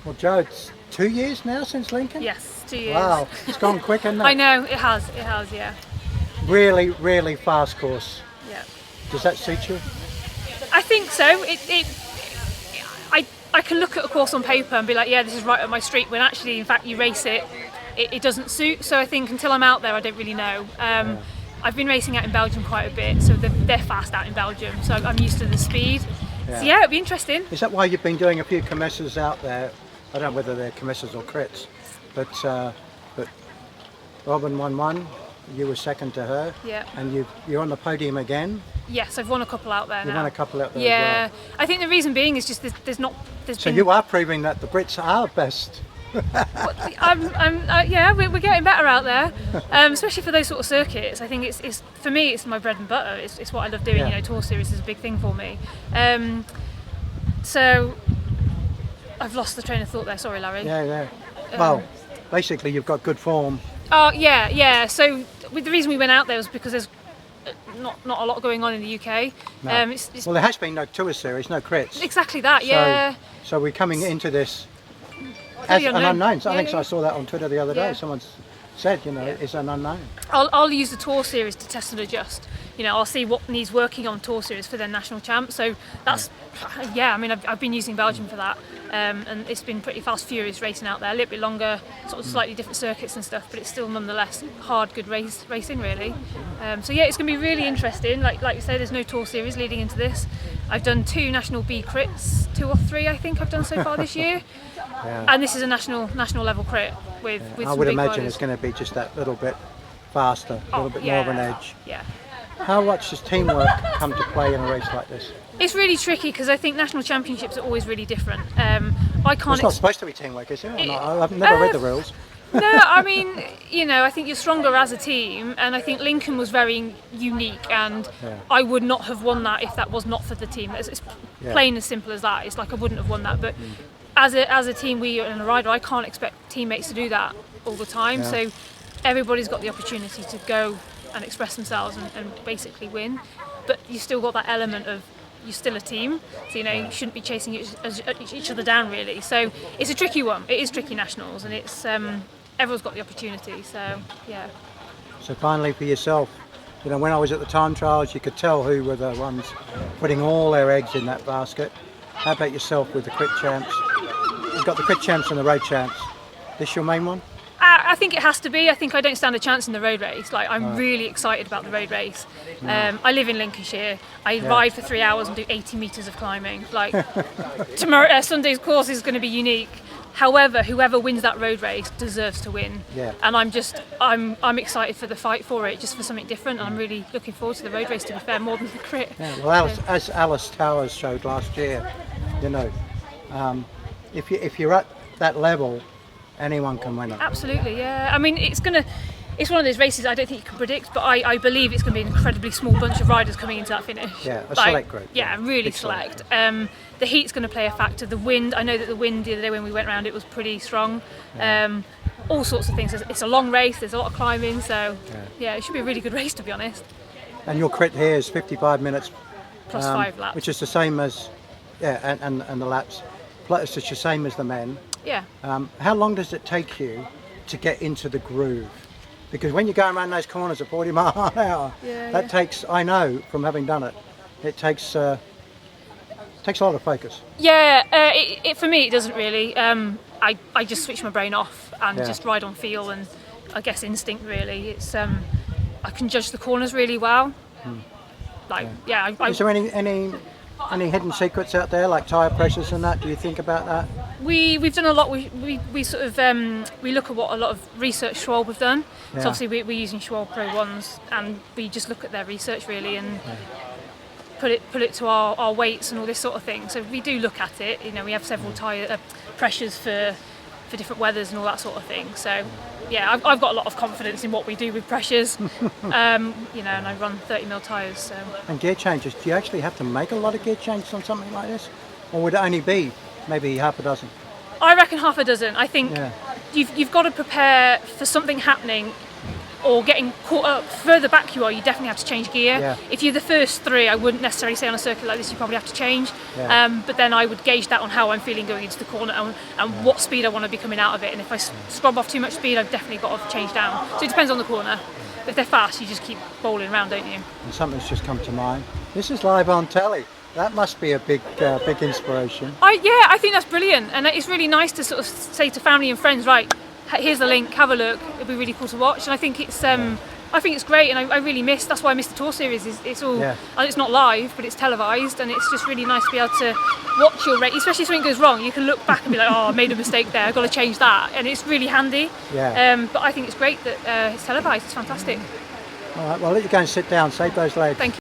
Well, Joe, it's 2 years now since Lincoln? Yes, 2 years. Wow, it's gone quick, hasn't it? I know, it has, yeah. Really, really fast course. Yeah. Does that suit you? I think so. I can look at a course on paper and be like, yeah, this is right up my street, when actually, in fact, you race it, it doesn't suit. So I think until I'm out there, I don't really know. I've been racing out in Belgium quite a bit, so they're fast out in Belgium, so I'm used to the speed. Yeah. So yeah, it'll be interesting. Is that why you've been doing a few commissars out there? I don't know whether they're commissars or crits, but Robin won one, you were second to her, Yeah. and you're on the podium again. Yes, I've won a couple out there now. You've won a couple out there Yeah, as well. I think the reason being is just So you are proving that the Brits are best. yeah, we're getting better out there, especially for those sort of circuits. I think it's for me, it's my bread and butter. It's what I love doing. Yeah. You know, Tour Series is a big thing for me. So I've lost the train of thought there. Sorry, Larry. Yeah. Well, basically you've got good form. Oh yeah. So the reason we went out there was because there's not a lot going on in the UK. No. It's Well, there has been no Tour Series, no crits. exactly that. Yeah. So we're coming into this as Pretty an unknown. unknown. So I Yeah, think yeah. I saw that on Twitter the other day. Yeah. Someone said, it's an unknown. I'll use the Tour Series to test and adjust. You know, I'll see what needs working on Tour Series for their national champ. So that's, I mean, I've been using Belgium for that, and it's been pretty fast, furious racing out there. A little bit longer, sort of slightly different circuits and stuff, but it's still nonetheless hard, good racing really. So yeah, it's going to be really interesting. Like you say, there's no Tour Series leading into this. I've done 2 National B crits, 2 or 3 I think I've done so far this year. Yeah. And this is a national level crit with I some would big imagine riders. it's going to be just that little bit faster, a little bit more of an edge. Yeah. How much does teamwork come to play in a race like this? It's really tricky because I think national championships are always really different. I Well, can't. it's not supposed to be teamwork, is it? Or not? I've never read the rules. No, I mean, I think you're stronger as a team, and I think Lincoln was very unique, and Yeah. I would not have won that if that was not for the team. It's Yeah. plain as simple as that. It's like I wouldn't have won that, but as a team, we and a rider, I can't expect teammates to do that all the time. Yeah. So everybody's got the opportunity to go and express themselves and basically win, but you still got that element of you're still a team, so you shouldn't be chasing each other down really. So it's a tricky one. It is tricky nationals, and it's everyone's got the opportunity. So yeah. So finally for yourself, when I was at the time trials, you could tell who were the ones putting all their eggs in that basket. How about yourself with the crit champs? You've got the crit champs and the road champs. This your main one? I think it has to be. I think I don't stand a chance in the road race. Like I'm really excited about the road race. I live in Lincolnshire. I ride for 3 hours and do 80 metres of climbing. Like tomorrow, Sunday's course is going to be unique. However, whoever wins that road race deserves to win. Yeah. And I'm excited for the fight for it, just for something different. And I'm really looking forward to the road race. To be fair, more than the crit. Yeah, well, as Alice Towers showed last year, if you're at that level, anyone can win it. Absolutely, yeah. I mean, it's one of those races I don't think you can predict, but I believe it's going to be an incredibly small bunch of riders coming into that finish. Yeah, a select group. Yeah, really Big select. The heat's going to play a factor. The wind, I know that the wind the other day when we went around it was pretty strong. All sorts of things. It's a long race, there's a lot of climbing, so yeah, it should be a really good race to be honest. And your crit here is 55 minutes. Plus 5 laps. Which is the same as, and the laps. Plus it's the same as the men. Yeah. How long does it take you to get into the groove? Because when you're going around those corners at 40 miles an hour, that takes, I know from having done it, it takes a lot of focus. Yeah, for me it doesn't really. I just switch my brain off and just ride on feel and I guess instinct really. It's I can judge the corners really well. Is there any hidden secrets out there like tyre pressures and that? Do you think about that? We've done a lot. We sort of we look at what a lot of research Schwalbe have done. Yeah. So obviously we're using Schwalbe Pro Ones, and we just look at their research really and put it to our weights and all this sort of thing. So we do look at it. We have several tyre pressures for different weathers and all that sort of thing. So yeah, I've got a lot of confidence in what we do with pressures. And I run 30mm tyres. So. And gear changes. Do you actually have to make a lot of gear changes on something like this, or would it only be maybe half a dozen? I reckon half a dozen. I think you've got to prepare for something happening or getting caught up. Further back you are, you definitely have to change gear. Yeah. If you're the first three, I wouldn't necessarily say on a circuit like this you probably have to change. Yeah. But then I would gauge that on how I'm feeling going into the corner and what speed I want to be coming out of it. And if I scrub off too much speed, I've definitely got to change down. So it depends on the corner. If they're fast, you just keep bowling around, don't you? And something's just come to mind. This is live on telly. That must be a big inspiration. I think that's brilliant, and it's really nice to sort of say to family and friends, right, here's the link, have a look. It'll be really cool to watch, and I think it's great, and I really miss. That's why I miss the tour series. It's all it's not live, but it's televised, and it's just really nice to be able to watch your race, especially if something goes wrong. You can look back and be like, oh, I made a mistake there. I've got to change that, and it's really handy. Yeah. But I think it's great that it's televised. It's fantastic. All right. Well, I'll let you go and sit down. Save those legs. Thank you.